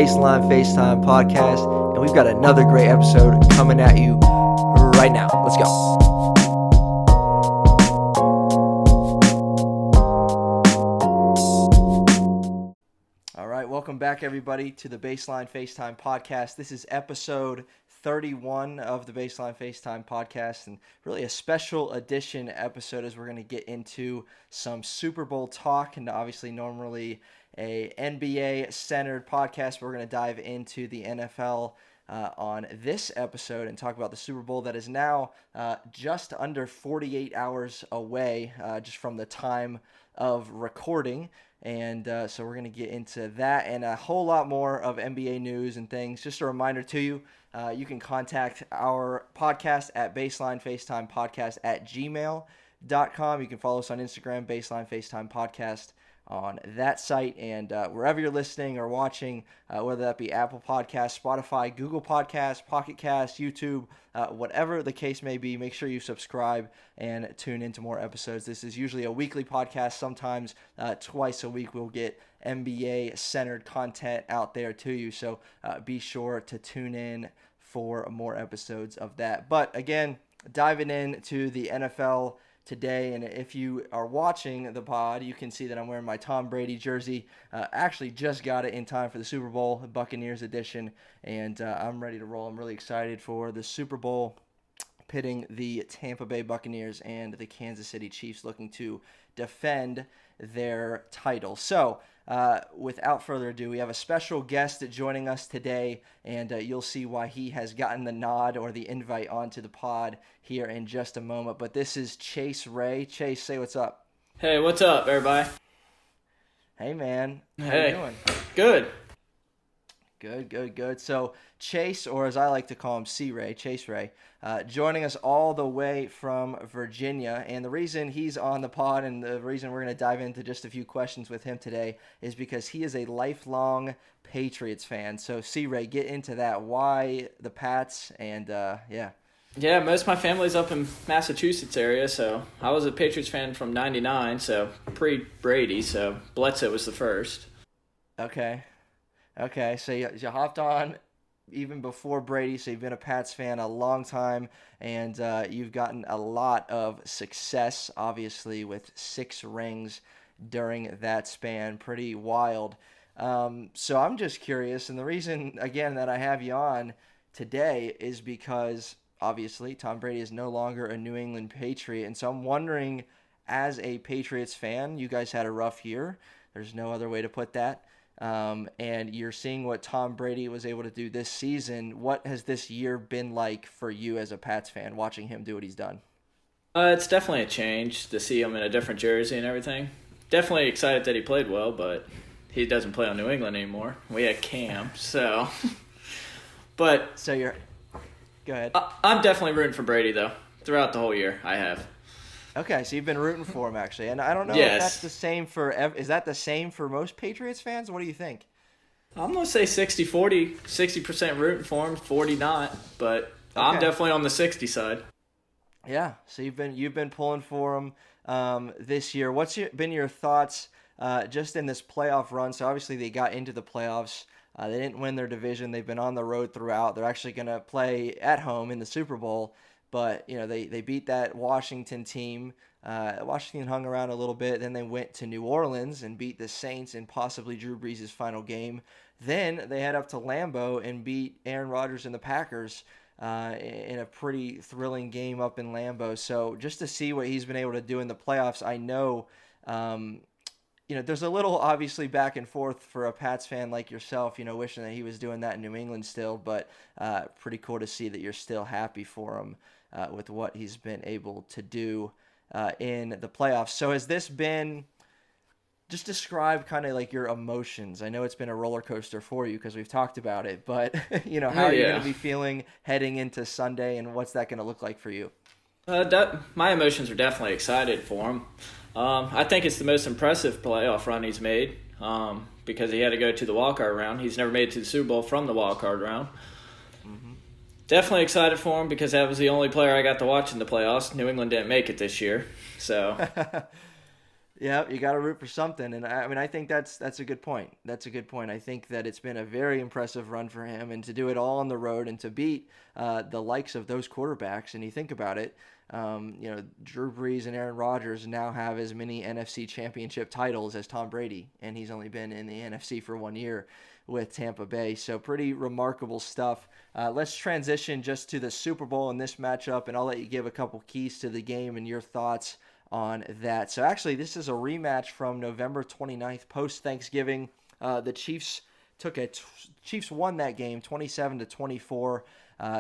Baseline Facetime Podcast, and we've got another great episode coming at you right now. Let's go. All right, welcome back, everybody, to the Baseline Facetime Podcast. This is episode 31 of the Baseline Facetime Podcast, and really a special edition episode as we're going to get into some Super Bowl talk, and obviously normally a NBA-centered podcast. We're going to dive into the NFL on this episode and talk about the Super Bowl that is now just under 48 hours away just from the time of recording. And so we're going to get into that and a whole lot more of NBA news and things. Just a reminder to you, you can contact our podcast at baselinefacetimepodcast@gmail.com. You can follow us on Instagram, Baseline Facetime Podcast, on that site, and wherever you're listening or watching, whether that be Apple Podcasts, Spotify, Google Podcasts, Pocket Casts, YouTube, whatever the case may be, make sure you subscribe and tune into more episodes. This is usually a weekly podcast. Sometimes twice a week we'll get NBA-centered content out there to you, so be sure to tune in for more episodes of that. But again, diving into the NFL today, and if you are watching the pod, you can see that I'm wearing my Tom Brady jersey. Actually just got it in time for the Super Bowl, Buccaneers edition, and I'm ready to roll. I'm really excited for the Super Bowl, pitting the Tampa Bay Buccaneers and the Kansas City Chiefs, looking to defend their title. So without further ado, we have a special guest joining us today, and you'll see why he has gotten the nod or the invite onto the pod here in just a moment. But this is Chase Ray. Chase, say what's up. Hey, what's up, everybody? Hey, man. How Hey. you doing? Good. Good. So Chase, or as I like to call him, C-Ray, Chase Ray, joining us all the way from Virginia. And the reason he's on the pod and the reason we're going to dive into just a few questions with him today is because he is a lifelong Patriots fan. So C-Ray, get into that. Why the Pats? And yeah. Yeah, most of my family's up in Massachusetts area, so I was a Patriots fan from '99, so pre-Brady, so Bledsoe was the first. Okay, so you hopped on even before Brady, so you've been a Pats fan a long time, and you've gotten a lot of success, obviously, with 6 rings during that span. Pretty wild. So I'm just curious, and the reason, again, that I have you on today is because, obviously, Tom Brady is no longer a New England Patriot, and so I'm wondering, as a Patriots fan, you guys had a rough year. There's no other way to put that. And you're seeing what Tom Brady was able to do this season. What has this year been like for you as a Pats fan, watching him do what he's done? It's definitely a change to see him in a different jersey and everything. Definitely excited that he played well, but he doesn't play on New England anymore. We had Cam, so. But So you're. Go ahead. I'm definitely rooting for Brady, though, throughout the whole year. I have. Okay, so you've been rooting for him, actually. And I don't know if Yes. that's the same for – is that the same for most Patriots fans? What do you think? I'm going to say 60-40, 60% rooting for him, 40 not, but I'm Okay. definitely on the 60 side. Yeah, so you've been pulling for him this year. What's been your thoughts just in this playoff run? So obviously they got into the playoffs. They didn't win their division. They've been on the road throughout. They're actually going to play at home in the Super Bowl. But, they beat that Washington team. Washington hung around a little bit. Then they went to New Orleans and beat the Saints in possibly Drew Brees' final game. Then they head up to Lambeau and beat Aaron Rodgers and the Packers in a pretty thrilling game up in Lambeau. So just to see what he's been able to do in the playoffs, I know there's a little obviously back and forth for a Pats fan like yourself, wishing that he was doing that in New England still, but pretty cool to see that you're still happy for him with what he's been able to do in the playoffs. So has this been, just describe kind of like your emotions. I know it's been a roller coaster for you because we've talked about it, but how are you going to be feeling heading into Sunday, and what's that going to look like for you? My emotions are definitely excited for him. I think it's the most impressive playoff run he's made because he had to go to the wildcard round. He's never made it to the Super Bowl from the wildcard round. Mm-hmm. Definitely excited for him because that was the only player I got to watch in the playoffs. New England didn't make it this year, so Yeah, you got to root for something, and I mean, I think that's a good point. That's a good point. I think that it's been a very impressive run for him, and to do it all on the road and to beat the likes of those quarterbacks. And you think about it, Drew Brees and Aaron Rodgers now have as many NFC Championship titles as Tom Brady, and he's only been in the NFC for 1 year with Tampa Bay. So pretty remarkable stuff. Let's transition just to the Super Bowl in this matchup, and I'll let you give a couple keys to the game and your thoughts on that. So actually, this is a rematch from November 29th, post-Thanksgiving. The Chiefs Chiefs won that game 27-24.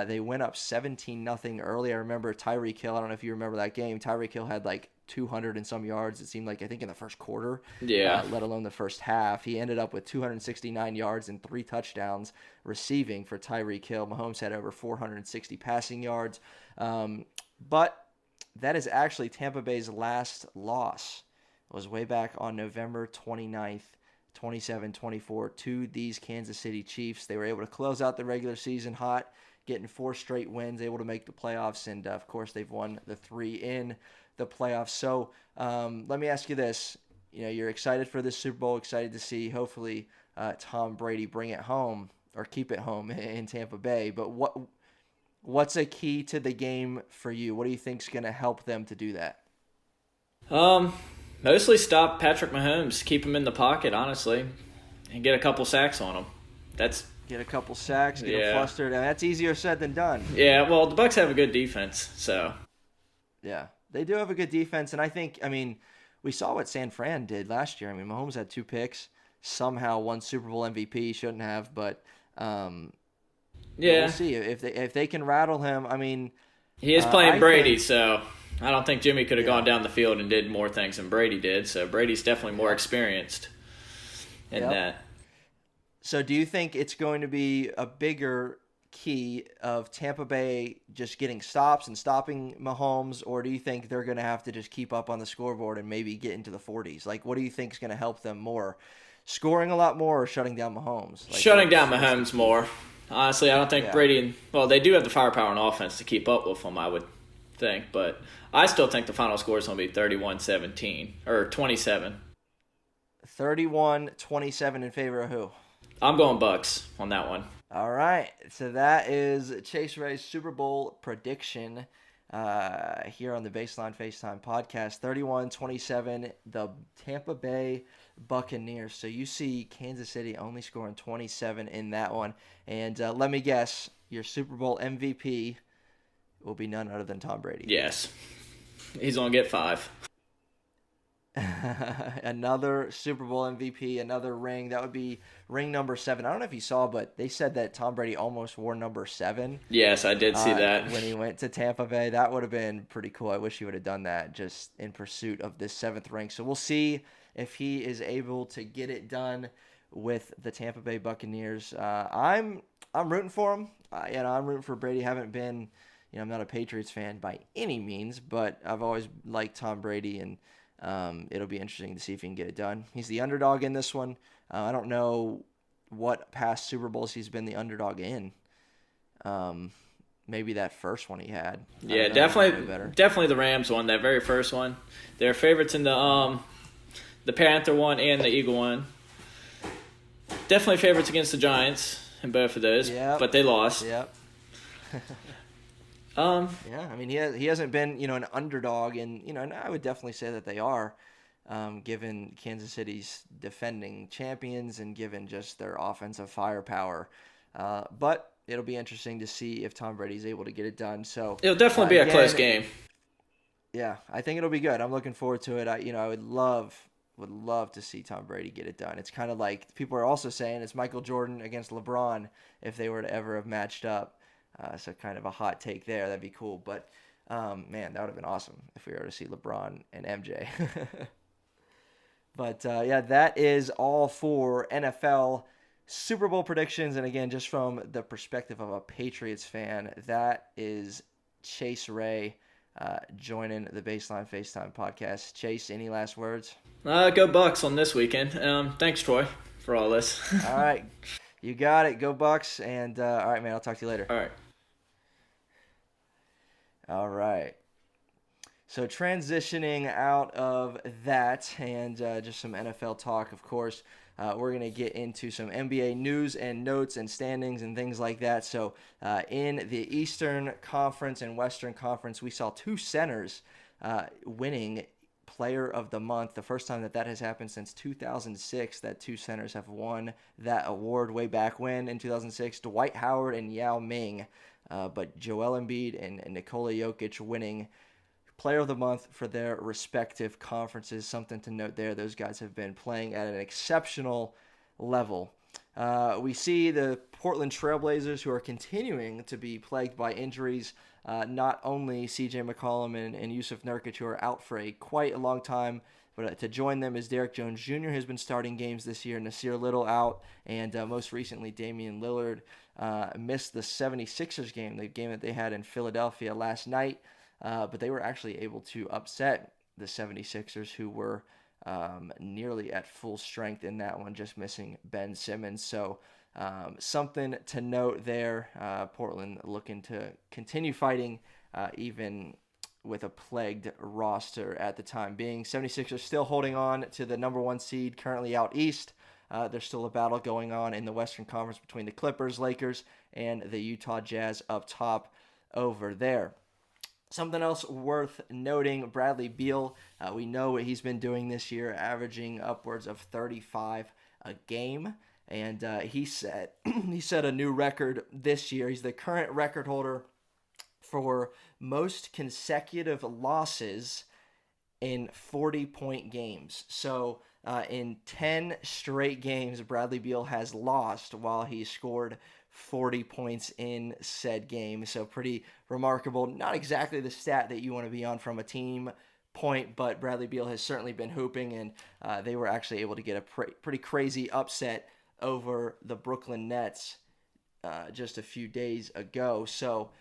They went up 17-0 early. I remember Tyreek Hill. I don't know if you remember that game. Tyreek Hill had like 200 and some yards, it seemed like, I think in the first quarter. Yeah. Let alone the first half. He ended up with 269 yards and 3 touchdowns receiving for Tyreek Hill. Mahomes had over 460 passing yards. But that is actually Tampa Bay's last loss. It was way back on November 29th, 27-24 to these Kansas City Chiefs. They were able to close out the regular season hot, getting 4 straight wins, able to make the playoffs, and of course they've won the 3 in the playoffs. So let me ask you this. You're excited for this Super Bowl, excited to see hopefully Tom Brady bring it home or keep it home in Tampa Bay. But what's a key to the game for you? What do you think is going to help them to do that? Mostly stop Patrick Mahomes, keep him in the pocket, honestly, and get a couple sacks on him. Get a couple sacks, get him flustered. And that's easier said than done. Yeah, well, the Bucs have a good defense, so. Yeah, they do have a good defense, and I think, we saw what San Fran did last year. Mahomes had 2 picks, somehow won Super Bowl MVP, shouldn't have, but we'll see if they can rattle him. He is playing Brady, so I don't think Jimmy could have gone down the field and did more things than Brady did. So Brady's definitely more experienced in that. So do you think it's going to be a bigger key of Tampa Bay just getting stops and stopping Mahomes, or do you think they're going to have to just keep up on the scoreboard and maybe get into the 40s? Like, what do you think is going to help them more? Scoring a lot more or shutting down Mahomes? Shutting down Mahomes more. Honestly, I don't think Brady they do have the firepower on offense to keep up with him, I would think, but I still think the final score is going to be 31-17 or 27. 31-27 in favor of who? I'm going Bucks on that one. All right, so that is Chase Ray's Super Bowl prediction here on the Baseline Facetime Podcast. 31-27, the Tampa Bay Buccaneers. So you see Kansas City only scoring 27 in that one. And let me guess, your Super Bowl MVP will be none other than Tom Brady. Yes. He's going to get 5. Another Super Bowl MVP, another ring. That would be ring number 7. I don't know if you saw, but they said that Tom Brady almost wore number 7. Yes, I did see that. When he went to Tampa Bay. That would have been pretty cool. I wish he would have done that just in pursuit of this 7th ring. So we'll see if he is able to get it done with the Tampa Bay Buccaneers. I'm rooting for him. I'm rooting for Brady. Haven't been, I'm not a Patriots fan by any means, but I've always liked Tom Brady, and it'll be interesting to see if he can get it done. He's the underdog in this one. I don't know what past Super Bowls he's been the underdog in. Maybe that first one he had. Yeah, definitely the Rams one, that very first one. They're favorites in the Panther one and the Eagle one. Definitely favorites against the Giants in both of those, but they lost. Yep. He hasn't been, an underdog, and I would definitely say that they are, given Kansas City's defending champions and given just their offensive firepower. But it'll be interesting to see if Tom Brady's able to get it done. So it'll definitely be a close game. Yeah, I think it'll be good. I'm looking forward to it. I would love to see Tom Brady get it done. It's kind of like people are also saying it's Michael Jordan against LeBron if they were to ever have matched up. So kind of a hot take there. That'd be cool. But, man, that would have been awesome if we were to see LeBron and MJ. But, that is all for NFL Super Bowl predictions. And, again, just from the perspective of a Patriots fan, that is Chase Ray joining the Baseline Facetime Podcast. Chase, any last words? Go Bucks on this weekend. Thanks, Troy, for all this. All right. You got it. Go Bucks. And, all right, man, I'll talk to you later. All right. All right. So transitioning out of that and just some NFL talk, of course, we're going to get into some NBA news and notes and standings and things like that. So in the Eastern Conference and Western Conference, we saw two centers winning Player of the Month. The first time that has happened since 2006, that two centers have won that award way back when in 2006, Dwight Howard and Yao Ming. But Joel Embiid and Nikola Jokic winning Player of the Month for their respective conferences. Something to note there. Those guys have been playing at an exceptional level. We see the Portland Trailblazers, who are continuing to be plagued by injuries. Not only C.J. McCollum and Yusuf Nurkic, who are out for quite a long time, but to join them is Derek Jones Jr., who's been starting games this year, Nasir Little out, and most recently Damian Lillard missed the 76ers game, the game that they had in Philadelphia last night, but they were actually able to upset the 76ers, who were nearly at full strength in that one, just missing Ben Simmons. So something to note there. Portland looking to continue fighting even with a plagued roster at the time being. 76ers still holding on to the number one seed, currently out east. There's still a battle going on in the Western Conference between the Clippers, Lakers, and the Utah Jazz up top over there. Something else worth noting, Bradley Beal, we know what he's been doing this year, averaging upwards of 35 a game. And he set a new record this year. He's the current record holder for most consecutive losses in 40-point games. So in 10 straight games, Bradley Beal has lost while he scored 40 points in said game. So pretty remarkable. Not exactly the stat that you want to be on from a team point, but Bradley Beal has certainly been hooping, and they were actually able to get a pretty crazy upset over the Brooklyn Nets just a few days ago. So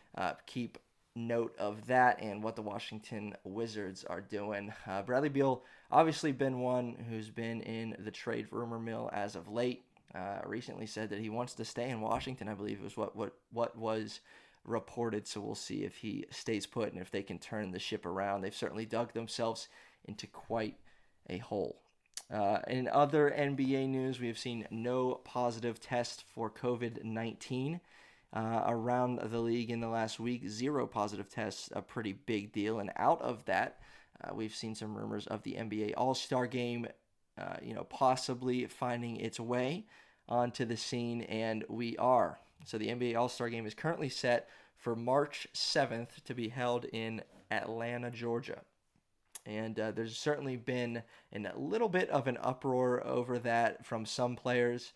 keep note of that and what the Washington Wizards are doing. Bradley Beal obviously been one who's been in the trade rumor mill as of late. Recently said that he wants to stay in Washington, I believe was what was reported. So we'll see if he stays put and if they can turn the ship around. They've certainly dug themselves into quite a hole. In other NBA news, we have seen no positive tests for COVID-19 around the league in the last week. 0 positive tests, a pretty big deal. And out of that, we've seen some rumors of the NBA All-Star Game, possibly finding its way onto the scene, and we are. So the NBA All-Star Game is currently set for March 7th to be held in Atlanta, Georgia. And there's certainly been a little bit of an uproar over that from some players,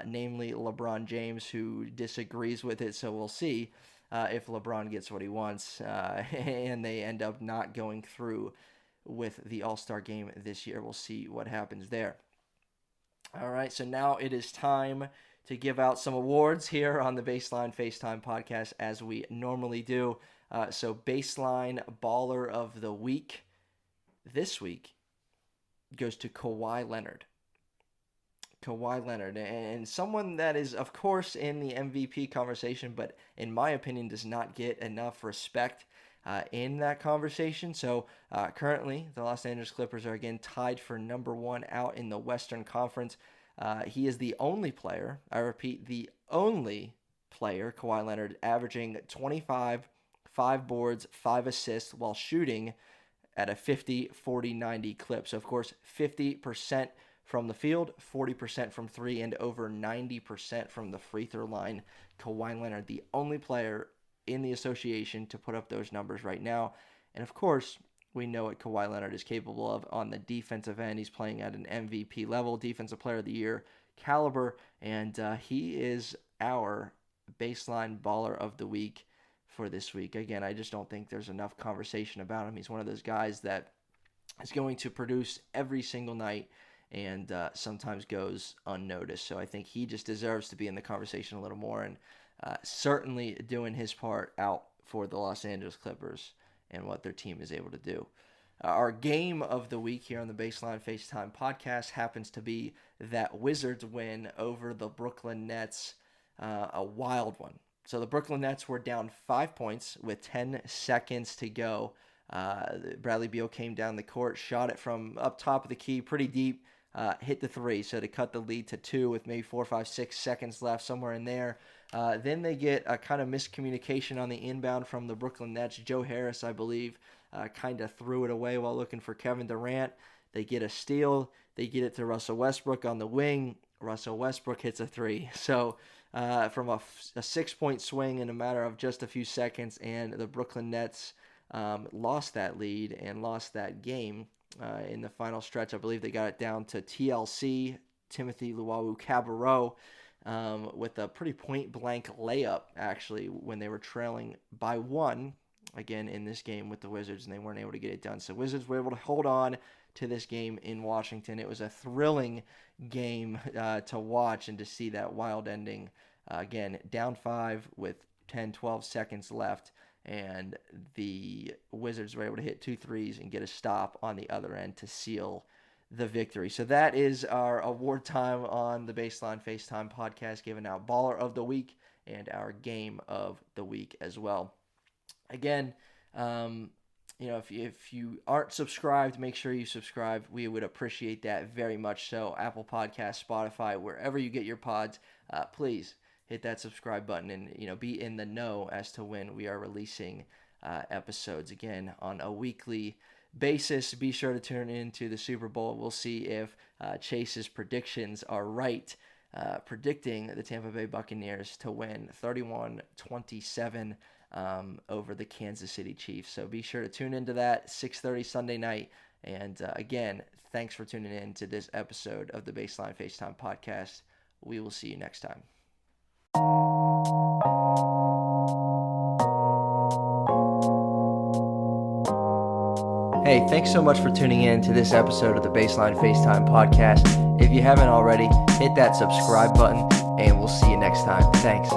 namely LeBron James, who disagrees with it. So we'll see if LeBron gets what he wants and they end up not going through with the All-Star Game this year. We'll see what happens there. All right, so now it is time to give out some awards here on the Baseline Facetime Podcast, as we normally do. So Baseline Baller of the Week this week goes to Kawhi Leonard. Kawhi Leonard, and someone that is, of course, in the MVP conversation, but in my opinion does not get enough respect in that conversation. So currently, the Los Angeles Clippers are again tied for number one out in the Western Conference. He is the only player, I repeat, the only player, Kawhi Leonard, averaging 25, 5 boards, 5 assists while shooting at a 50, 40, 90 clip. So, of course, 50% from the field, 40% from 3, and over 90% from the free throw line. Kawhi Leonard, the only player in the association to put up those numbers right now. And, of course, we know what Kawhi Leonard is capable of on the defensive end. He's playing at an MVP level, Defensive Player of the Year caliber, and he is our Baseline Baller of the Week for this week. Again, I just don't think there's enough conversation about him. He's one of those guys that is going to produce every single night and sometimes goes unnoticed. So I think he just deserves to be in the conversation a little more, and certainly doing his part out for the Los Angeles Clippers and what their team is able to do. Our game of the week here on the Baseline Facetime Podcast happens to be that Wizards win over the Brooklyn Nets, a wild one. So the Brooklyn Nets were down 5 points with 10 seconds to go Bradley Beal came down the court, shot it from up top of the key, pretty deep, hit the three, so to cut the lead to 2 with maybe 4, 5, 6 seconds left, somewhere in there. Then they get a kind of miscommunication on the inbound from the Brooklyn Nets. Joe Harris, I believe, kind of threw it away while looking for Kevin Durant. They get a steal. They get it to Russell Westbrook on the wing. Russell Westbrook hits a 3. So from a 6-point swing in a matter of just a few seconds, and the Brooklyn Nets lost that lead and lost that game in the final stretch. I believe they got it down to TLC, Timothy Luwawu-Cabarrot, with a pretty point-blank layup, actually, when they were trailing by 1, again, in this game with the Wizards, and they weren't able to get it done. So Wizards were able to hold on to this game in Washington. It was a thrilling game to watch and to see that wild ending. Again, down 5 with 10, 12 seconds left, and the Wizards were able to hit 2 threes and get a stop on the other end to seal the victory. So that is our award time on the Baseline Facetime Podcast, giving out Baller of the Week and our Game of the Week as well. Again, if you aren't subscribed, make sure you subscribe. We would appreciate that very much so. Apple Podcasts, Spotify, wherever you get your pods, please hit that subscribe button and be in the know as to when we are releasing episodes again on a weekly basis. Be sure to tune into the Super Bowl. We'll see if Chase's predictions are right, predicting the Tampa Bay Buccaneers to win 31-27 over the Kansas City Chiefs. So be sure to tune into that 6:30 Sunday night. And again, thanks for tuning in to this episode of the Baseline Facetime Podcast. We will see you next time. Hey, thanks so much for tuning in to this episode of the Baseline Facetime Podcast. If you haven't already, hit that subscribe button, and we'll see you next time. Thanks.